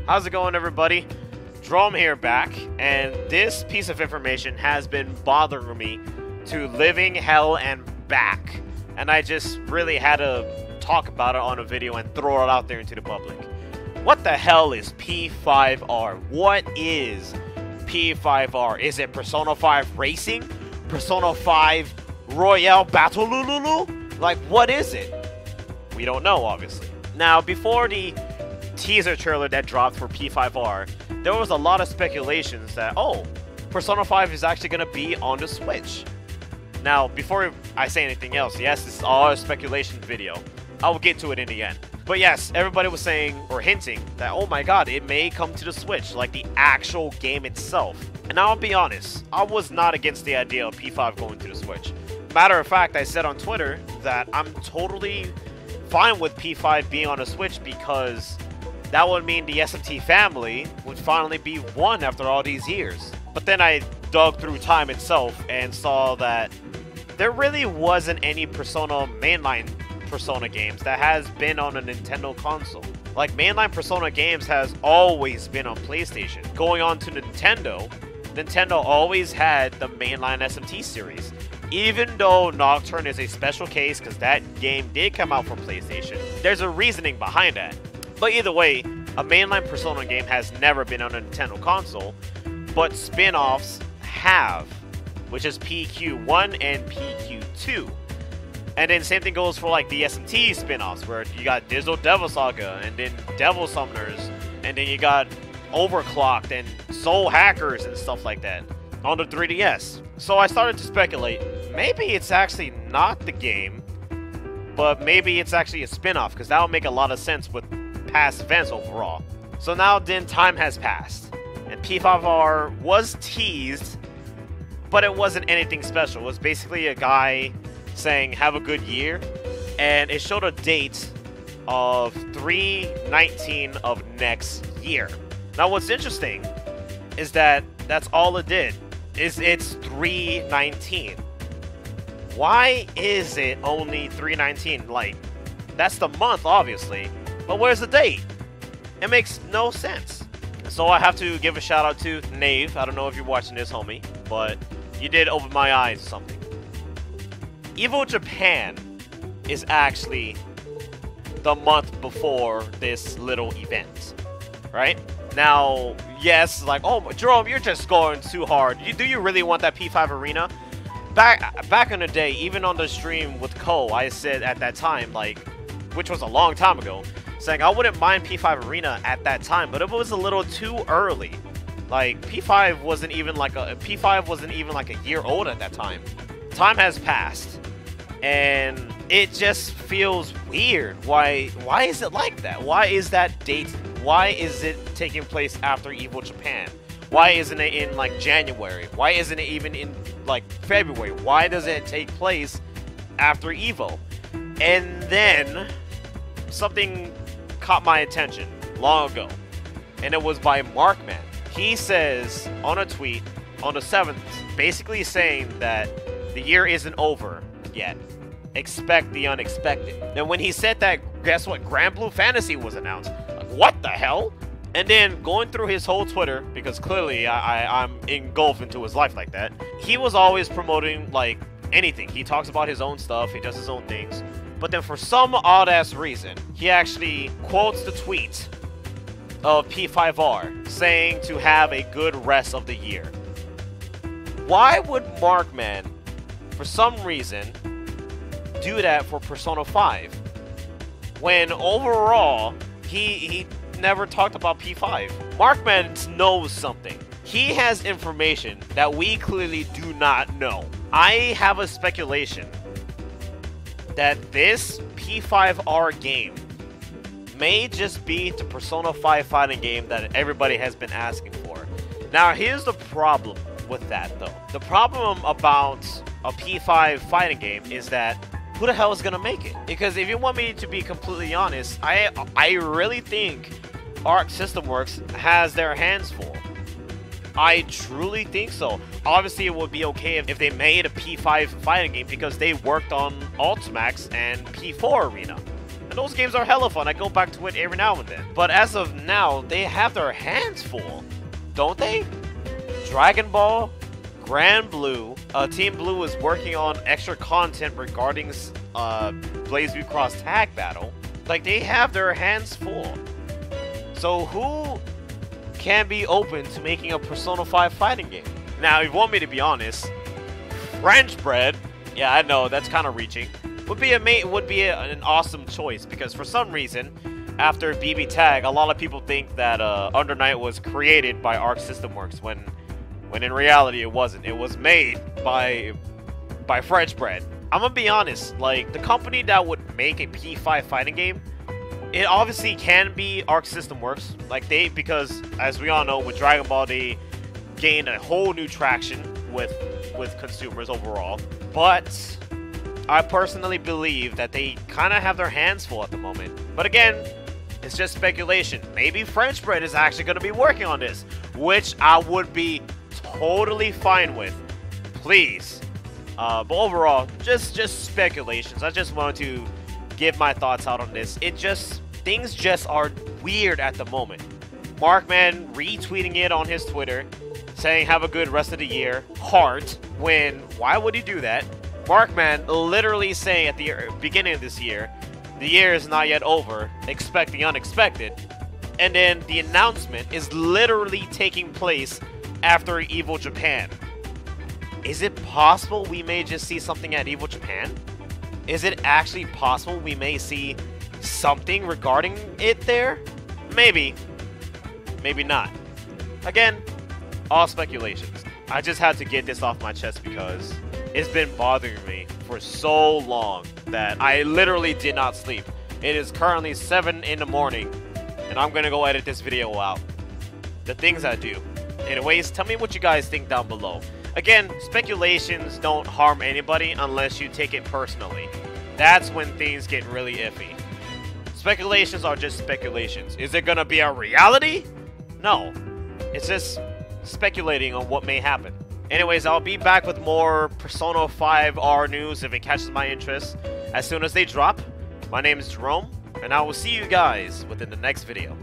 How's it going, everybody? Jerome here back, and this piece of information has been bothering me to living hell and back, and I just really had to talk about it on a video and throw it out there into the public. What the hell is P5R? What is P5R? Is it Persona 5 Racing? Persona 5 Royale Battle Lululu? Like, what is it? We don't know, obviously. Now, before the teaser trailer that dropped for P5R, there was a lot of speculations that, oh, Persona 5 is actually going to be on the Switch. Now, before I say anything else, yes, this is all a speculation video. I will get to it in the end. But yes, everybody was saying, or hinting, that, oh my god, it may come to the Switch, like the actual game itself. And I'll be honest, I was not against the idea of P5 going to the Switch. Matter of fact, I said on Twitter that I'm totally fine with P5 being on the Switch because that would mean the SMT family would finally be one after all these years. But then I dug through time itself and saw that there really wasn't any mainline Persona games that has been on a Nintendo console. Like, mainline Persona games has always been on PlayStation. Going on to Nintendo, Nintendo always had the mainline SMT series. Even though Nocturne is a special case because that game did come out from PlayStation, there's a reasoning behind that. But either way, a mainline Persona game has never been on a Nintendo console, but spin-offs have, which is PQ1 and PQ2. And then same thing goes for like the SMT spin-offs, where you got Digital Devil Saga, and then Devil Summoners, and then you got Overclocked and Soul Hackers and stuff like that on the 3DS. So I started to speculate, maybe it's actually not the game, but maybe it's actually a spin-off, because that would make a lot of sense with past events overall. So now then time has passed, and P5R was teased, but it wasn't anything special. It was basically a guy saying have a good year, and it showed a date of 3/19 of next year. Now what's interesting is that that's all it did, is it's 3/19. Why is it only 3/19? Like, that's the month obviously, but where's the date? It makes no sense. So I have to give a shout out to Nave. I don't know if you're watching this, homie, but you did open my eyes to something. Evo Japan is actually the month before this little event, right? Now, yes, like, oh, Jerome, you're just going too hard. Do you really want that P5 arena? Back in the day, even on the stream with Ko, I said at that time, like, which was a long time ago, saying I wouldn't mind P5 arena at that time, but it was a little too early. Like, P5 wasn't even like a year old at that time. Time has passed, and it just feels weird. Why is it like that? Why is that date? Why is it taking place after Evo Japan? Why isn't it in like January? Why isn't it even in like February? Why does it take place after Evo? And then something caught my attention long ago, and it was by Markman. He says on a tweet on the 7th, basically saying that the year isn't over yet. Expect the unexpected. And when he said that, guess what? Grand Blue Fantasy was announced. Like, what the hell? And then going through his whole Twitter, because clearly I'm engulfed into his life like that, he was always promoting like anything. He talks about his own stuff, he does his own things. But then for some odd-ass reason, he actually quotes the tweet of P5R saying to have a good rest of the year. Why would Markman, for some reason, do that for Persona 5 when overall he never talked about P5? Markman knows something. He has information that we clearly do not know. I have a speculation that this P5R game may just be the Persona 5 fighting game that everybody has been asking for. Now here's the problem with that though. The problem about a P5 fighting game is that who the hell is gonna make it? Because if you want me to be completely honest, I really think Arc System Works has their hands full. I truly think so. Obviously, it would be okay if they made a P5 fighting game because they worked on Ultimax and P4 Arena. And those games are hella fun. I go back to it every now and then. But as of now, they have their hands full, don't they? Dragon Ball, Grand Blue, Team Blue is working on extra content regarding BlazBlue Cross Tag Battle. Like, they have their hands full. So who can be open to making a Persona 5 fighting game? Now, if you want me to be honest, French Bread, yeah, I know, that's kind of reaching, would be an awesome choice, because for some reason, after BB Tag, a lot of people think that Under Night was created by Arc System Works, when in reality it wasn't. It was made by French Bread. I'm gonna be honest, like, the company that would make a P5 fighting game, it obviously can be Arc System Works, like because as we all know, with Dragon Ball they gained a whole new traction with consumers overall. But I personally believe that they kind of have their hands full at the moment. But again, it's just speculation. Maybe French Bread is actually going to be working on this, which I would be totally fine with. Please. But overall, just speculations. I just wanted to give my thoughts out on this. Things just are weird at the moment. Markman retweeting it on his Twitter, saying have a good rest of the year, heart, why would he do that? Markman literally saying at the beginning of this year, the year is not yet over, expect the unexpected. And then the announcement is literally taking place after Evo Japan. Is it possible we may just see something at Evo Japan? Is it actually possible we may see something regarding it there? Maybe. Maybe not. Again, all speculations. I just had to get this off my chest because it's been bothering me for so long that I literally did not sleep. It is currently 7 in the morning and I'm gonna go edit this video out. The things I do. Anyways, tell me what you guys think down below. Again, speculations don't harm anybody unless you take it personally. That's when things get really iffy. Speculations are just speculations. Is it gonna be a reality? No. It's just speculating on what may happen. Anyways, I'll be back with more Persona 5R news if it catches my interest as soon as they drop. My name is Jerome, and I will see you guys within the next video.